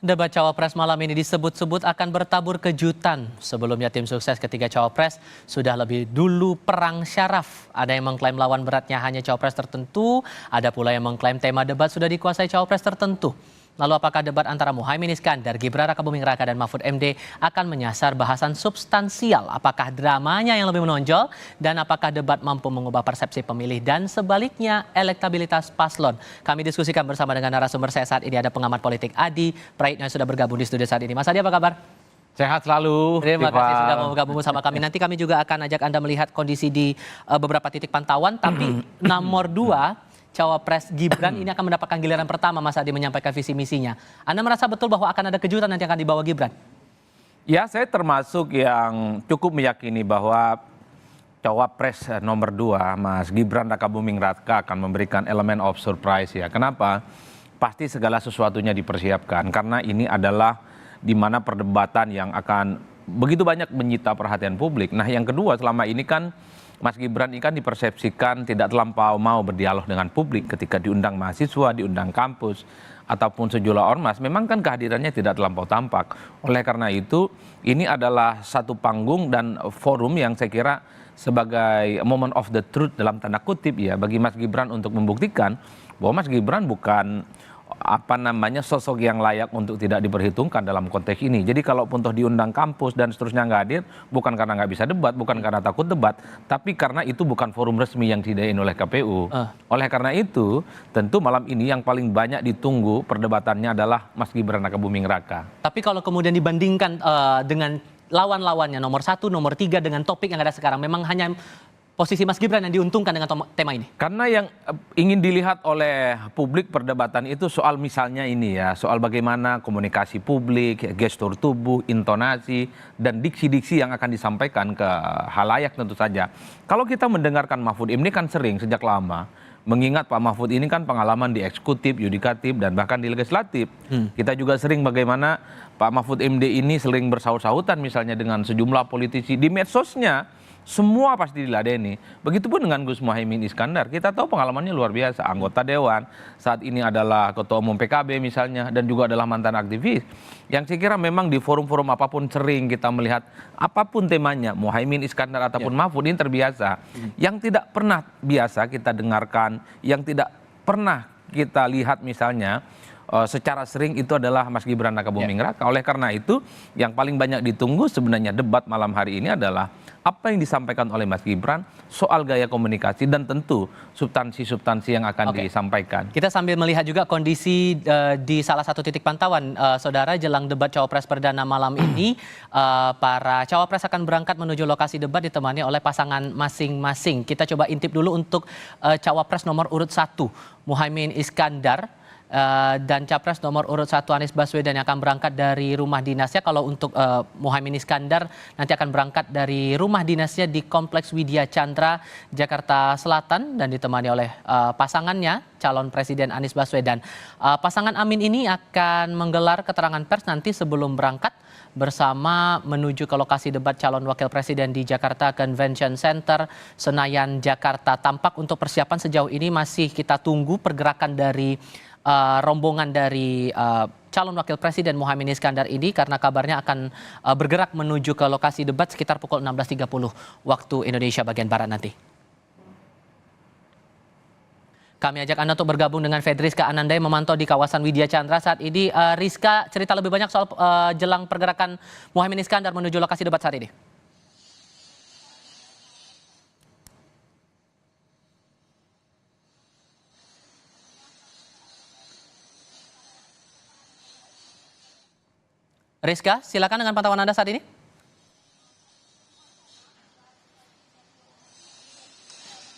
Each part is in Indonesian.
Debat Cawapres malam ini disebut-sebut akan bertabur kejutan. Sebelumnya tim sukses ketiga Cawapres sudah lebih dulu perang syaraf. Ada yang mengklaim lawan beratnya hanya Cawapres tertentu, ada pula yang mengklaim tema debat sudah dikuasai Cawapres tertentu. Lalu apakah debat antara Muhaimin Iskandar, Gibran Rakabuming Raka dan Mahfud MD akan menyasar bahasan substansial? Apakah dramanya yang lebih menonjol? Dan apakah debat mampu mengubah persepsi pemilih dan sebaliknya elektabilitas paslon? Kami diskusikan bersama dengan narasumber saya saat ini, ada pengamat politik Adi Praitno yang sudah bergabung di studio saat ini. Mas Adi, apa kabar? Sehat selalu. Terima kasih sudah mau bergabung bersama kami. Nanti kami juga akan ajak Anda melihat kondisi di beberapa titik pantauan. Tapi nomor 2, Cawapres Gibran ini akan mendapatkan giliran pertama Mas Adi menyampaikan visi misinya. Anda merasa betul bahwa akan ada kejutan nanti akan dibawa Gibran? Ya, saya termasuk yang cukup meyakini bahwa Cawapres nomor 2, Mas Gibran Rakabuming Raka akan memberikan elemen of surprise ya. Kenapa? Pasti segala sesuatunya dipersiapkan karena ini adalah di mana perdebatan yang akan begitu banyak menyita perhatian publik. Nah, yang kedua, selama ini kan Mas Gibran ini kan dipersepsikan tidak terlampau mau berdialog dengan publik ketika diundang mahasiswa, diundang kampus, ataupun sejumlah ormas. Memang kan kehadirannya tidak terlampau tampak. Oleh karena itu, ini adalah satu panggung dan forum yang saya kira sebagai moment of the truth dalam tanda kutip ya bagi Mas Gibran untuk membuktikan bahwa Mas Gibran bukan sosok yang layak untuk tidak diperhitungkan dalam konteks ini. Jadi kalaupun toh diundang kampus dan seterusnya nggak hadir, bukan karena nggak bisa debat, bukan karena takut debat, tapi karena itu bukan forum resmi yang disediakan oleh KPU. Oleh karena itu, tentu malam ini yang paling banyak ditunggu perdebatannya adalah Mas Gibran Rakabuming Raka. Tapi kalau kemudian dibandingkan dengan lawan-lawannya nomor 1, nomor 3 dengan topik yang ada sekarang, memang hanya posisi Mas Gibran yang diuntungkan dengan tema ini? Karena yang ingin dilihat oleh publik perdebatan itu soal misalnya ini ya, soal bagaimana komunikasi publik, gestur tubuh, intonasi, dan diksi-diksi yang akan disampaikan ke halayak tentu saja. Kalau kita mendengarkan Mahfud MD kan sering sejak lama, mengingat Pak Mahfud ini kan pengalaman di eksekutif, yudikatif, dan bahkan di legislatif. Kita juga sering bagaimana Pak Mahfud MD ini sering bersaut-sautan misalnya dengan sejumlah politisi di medsosnya. Semua pasti diladeni. Begitupun dengan Gus Muhaimin Iskandar. Kita tahu pengalamannya luar biasa. Anggota Dewan, saat ini adalah Ketua Umum PKB misalnya, dan juga adalah mantan aktivis. Yang saya kira memang di forum-forum apapun sering kita melihat apapun temanya, Muhaimin Iskandar ataupun Mahfud ini terbiasa. Yang tidak pernah biasa kita dengarkan, yang tidak pernah kita lihat misalnya, secara sering itu adalah Mas Gibran Rakabuming Raka. Oleh karena itu, yang paling banyak ditunggu sebenarnya debat malam hari ini adalah apa yang disampaikan oleh Mas Gibran soal gaya komunikasi dan tentu substansi-substansi yang akan disampaikan. Kita sambil melihat juga kondisi di salah satu titik pantauan, saudara, jelang debat Cawapres perdana malam ini, para Cawapres akan berangkat menuju lokasi debat ditemani oleh pasangan masing-masing. Kita coba intip dulu untuk Cawapres nomor urut 1, Muhaimin Iskandar, dan Capres nomor urut 1 Anies Baswedan yang akan berangkat dari rumah dinasnya. Kalau untuk Muhaimin Iskandar nanti akan berangkat dari rumah dinasnya di Kompleks Widya Chandra, Jakarta Selatan, dan ditemani oleh pasangannya, calon Presiden Anies Baswedan. Pasangan Amin ini akan menggelar keterangan pers nanti sebelum berangkat bersama menuju ke lokasi debat calon wakil presiden di Jakarta Convention Center, Senayan, Jakarta. Tampak untuk persiapan sejauh ini masih kita tunggu pergerakan dari rombongan dari calon wakil presiden Muhaimin Iskandar ini, karena kabarnya akan bergerak menuju ke lokasi debat sekitar pukul 16.30 waktu Indonesia bagian Barat nanti. Kami ajak Anda untuk bergabung dengan Fedriska Ananda yang memantau di kawasan Widya Chandra saat ini. Rizka, cerita lebih banyak soal jelang pergerakan Muhaimin Iskandar menuju lokasi debat saat ini. Rizka, silakan dengan pantauan Anda saat ini.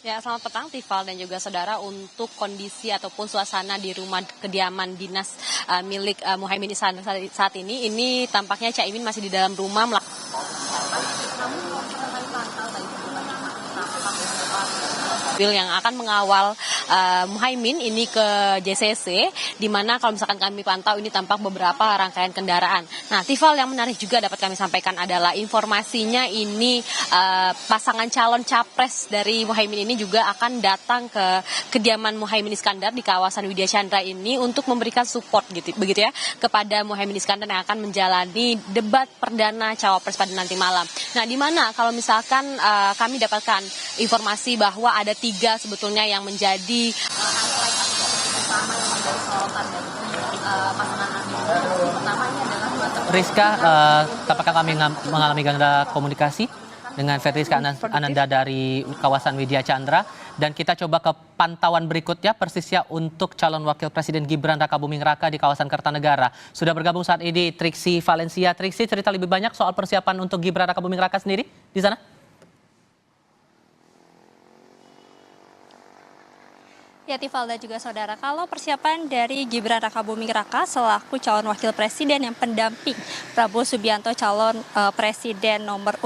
Ya, selamat petang Tifal dan juga saudara. Untuk kondisi ataupun suasana di rumah kediaman dinas milik Muhaimin Iskandar saat ini tampaknya Caimin masih di dalam rumah yang akan mengawal Muhaimin ini ke JCC, di mana kalau misalkan kami pantau ini tampak beberapa rangkaian kendaraan. Nah, Tifal, yang menarik juga dapat kami sampaikan adalah informasinya ini pasangan calon capres dari Muhaimin ini juga akan datang ke kediaman Muhaimin Iskandar di kawasan Widya Chandra ini untuk memberikan support begitu ya kepada Muhaimin Iskandar yang akan menjalani debat perdana cawapres pada nanti malam. Nah, di mana kalau misalkan kami dapatkan informasi bahwa ada 3 sebetulnya yang menjadi highlight atau topik utama yang menjadi sorotan dari pasangan nanti. Pertama ini adalah Rizka, apakah kami mengalami gangguan komunikasi dengan Ferdiska Ananda dari kawasan Widya Chandra? Dan kita coba ke pantauan berikutnya persisnya untuk calon wakil presiden Gibran Rakabuming Raka di kawasan Kertanegara. Sudah bergabung saat ini Triksi Valencia. Triksi, cerita lebih banyak soal persiapan untuk Gibran Rakabuming Raka sendiri di sana? Ya, Tifal dan juga saudara, kalau persiapan dari Gibran Rakabuming Raka selaku calon wakil presiden yang pendamping Prabowo Subianto calon presiden nomor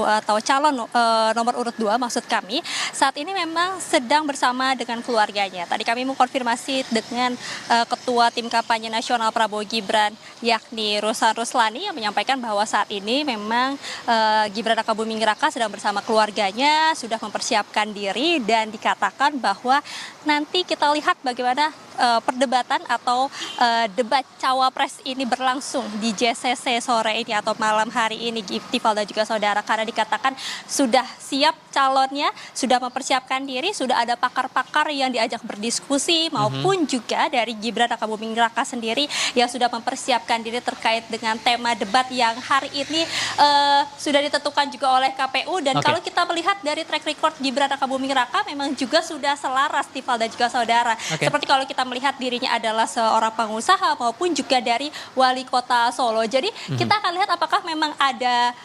urut 2 maksud kami, saat ini memang sedang bersama dengan keluarganya. Tadi kami mengkonfirmasi dengan ketua tim kampanye nasional Prabowo Gibran yakni Rosan Ruslani yang menyampaikan bahwa saat ini memang Gibran Rakabuming Raka sedang bersama keluarganya, sudah mempersiapkan diri, dan dikatakan bahwa nanti kita lihat bagaimana perdebatan atau debat cawapres ini berlangsung di JCC sore ini atau malam hari ini, Tifal dan juga saudara, karena dikatakan sudah siap calonnya, sudah mempersiapkan diri, sudah ada pakar-pakar yang diajak berdiskusi maupun juga dari Gibran Rakabuming Raka sendiri yang sudah mempersiapkan diri terkait dengan tema debat yang hari ini sudah ditentukan juga oleh KPU. Dan kalau kita melihat dari track record Gibran Rakabuming Raka memang juga sudah selaras, Tifal dan juga saudara. Seperti kalau kita melihat dirinya adalah seorang pengusaha maupun juga dari wali kota Solo. Jadi kita akan lihat apakah memang ada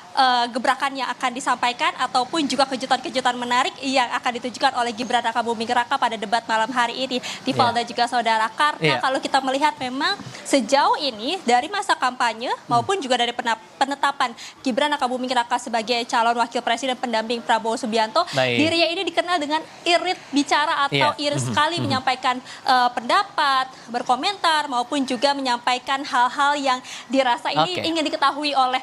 gebrakan yang akan disampaikan ataupun juga kejutan-kejutan menarik yang akan ditujukan oleh Gibran Rakabuming Raka pada debat malam hari ini, Tifal dan juga saudara. Karena kalau kita melihat memang sejauh ini dari masa kampanye maupun juga dari penetapan Gibran Rakabuming Raka sebagai calon wakil presiden pendamping Prabowo Subianto, dirinya ini dikenal dengan irit bicara atau irit sekali menyampaikan pendapat, berkomentar maupun juga menyampaikan hal-hal yang dirasa ini ingin diketahui oleh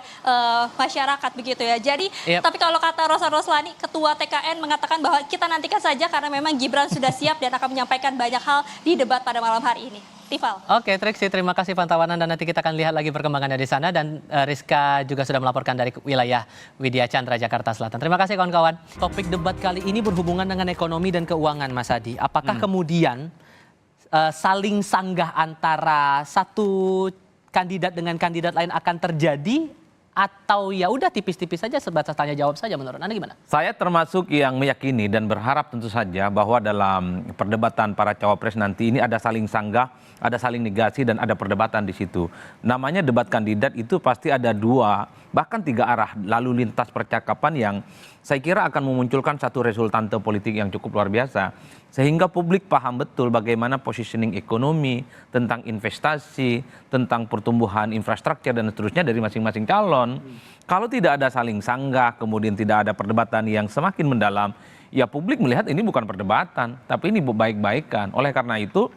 masyarakat begitu ya. Jadi tapi kalau kata Rosan Ruslani, ketua TKN, mengatakan bahwa kita nantikan saja karena memang Gibran sudah siap dan akan menyampaikan banyak hal di debat pada malam hari ini. Tifal. Oke, Triksi, terima kasih pantauan Anda. Nanti kita akan lihat lagi perkembangannya di sana. Dan Rizka juga sudah melaporkan dari wilayah Widya Chandra, Jakarta Selatan. Terima kasih kawan-kawan. Topik debat kali ini berhubungan dengan ekonomi dan keuangan, Mas Adi. Apakah kemudian saling sanggah antara satu kandidat dengan kandidat lain akan terjadi, atau ya udah tipis-tipis saja sebatas tanya jawab saja? Menurut Anda gimana? Saya termasuk yang meyakini dan berharap tentu saja bahwa dalam perdebatan para cawapres nanti ini ada saling sanggah, ada saling negasi, dan ada perdebatan di situ. Namanya debat kandidat itu pasti ada 2 bahkan 3 arah lalu lintas percakapan yang saya kira akan memunculkan satu resultante politik yang cukup luar biasa. Sehingga publik paham betul bagaimana positioning ekonomi, tentang investasi, tentang pertumbuhan infrastruktur dan seterusnya dari masing-masing calon. Kalau tidak ada saling sanggah, kemudian tidak ada perdebatan yang semakin mendalam, ya publik melihat ini bukan perdebatan, tapi ini baik-baikan. Oleh karena itu,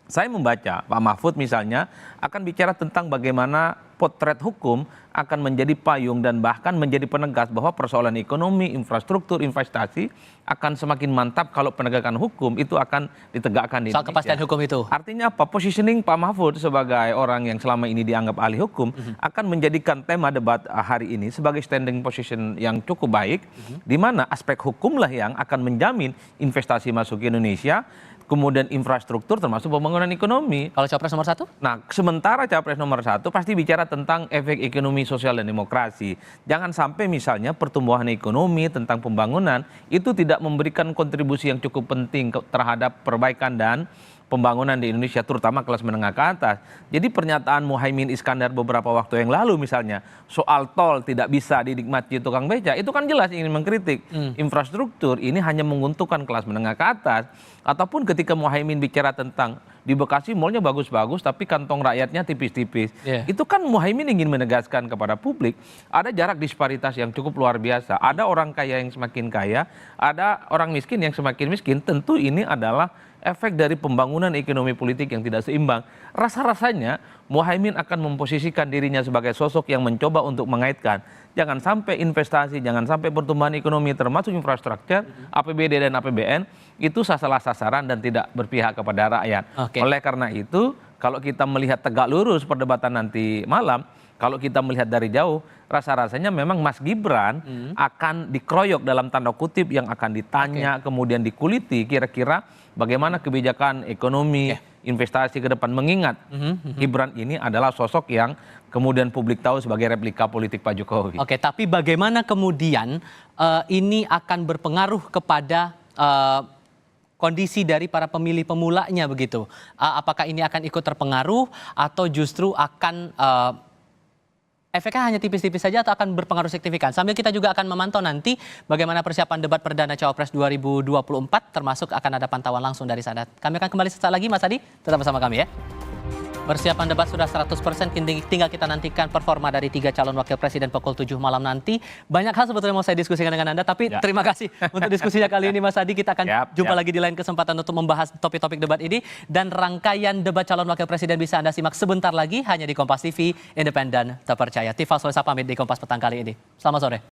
saya membaca Pak Mahfud misalnya akan bicara tentang bagaimana potret hukum akan menjadi payung dan bahkan menjadi penegas bahwa persoalan ekonomi, infrastruktur, investasi akan semakin mantap kalau penegakan hukum itu akan ditegakkan di Indonesia. Soal kepastian hukum itu. Artinya apa? Positioning Pak Mahfud sebagai orang yang selama ini dianggap ahli hukum akan menjadikan tema debat hari ini sebagai standing position yang cukup baik, di mana aspek hukumlah yang akan menjamin investasi masuk ke Indonesia, kemudian infrastruktur termasuk pembangunan ekonomi. Kalau capres nomor 1? Nah, sementara capres nomor 1 pasti bicara tentang efek ekonomi, sosial, dan demokrasi. Jangan sampai misalnya pertumbuhan ekonomi tentang pembangunan itu tidak memberikan kontribusi yang cukup penting terhadap perbaikan dan pembangunan di Indonesia, terutama kelas menengah ke atas. Jadi pernyataan Muhaimin Iskandar beberapa waktu yang lalu misalnya, soal tol tidak bisa dinikmati tukang beca, itu kan jelas ingin mengkritik. Infrastruktur ini hanya menguntungkan kelas menengah ke atas. Ataupun ketika Muhaimin bicara tentang di Bekasi mallnya bagus-bagus tapi kantong rakyatnya tipis-tipis. Itu kan Muhaimin ingin menegaskan kepada publik, ada jarak disparitas yang cukup luar biasa. Ada orang kaya yang semakin kaya, ada orang miskin yang semakin miskin. Tentu ini adalah efek dari pembangunan ekonomi politik yang tidak seimbang. Rasa-rasanya Muhaimin akan memposisikan dirinya sebagai sosok yang mencoba untuk mengaitkan jangan sampai investasi, jangan sampai pertumbuhan ekonomi termasuk infrastruktur, APBD dan APBN itu salah sasaran dan tidak berpihak kepada rakyat. Oke. Oleh karena itu, kalau kita melihat tegak lurus perdebatan nanti malam, kalau kita melihat dari jauh, rasa-rasanya memang Mas Gibran akan dikeroyok dalam tanda kutip yang akan ditanya, kemudian dikuliti kira-kira bagaimana kebijakan ekonomi, investasi ke depan. Mengingat Gibran ini adalah sosok yang kemudian publik tahu sebagai replika politik Pak Jokowi. Oke, tapi bagaimana kemudian ini akan berpengaruh kepada kondisi dari para pemilih pemulanya begitu? Apakah ini akan ikut terpengaruh atau justru akan efeknya hanya tipis-tipis saja atau akan berpengaruh signifikan? Sambil kita juga akan memantau nanti bagaimana persiapan debat perdana Cawapres 2024, termasuk akan ada pantauan langsung dari sana. Kami akan kembali sesaat lagi, Mas Adi. Tetap bersama kami ya. Persiapan debat sudah 100%, tinggal kita nantikan performa dari 3 calon wakil presiden pukul 7 malam nanti. Banyak hal sebetulnya mau saya diskusikan dengan Anda, tapi terima kasih untuk diskusinya kali ini Mas Adi. Kita akan jumpa lagi di lain kesempatan untuk membahas topik-topik debat ini. Dan rangkaian debat calon wakil presiden bisa Anda simak sebentar lagi hanya di Kompas TV, independen, terpercaya. Tifal Solesa pamit di Kompas Petang kali ini. Selamat sore.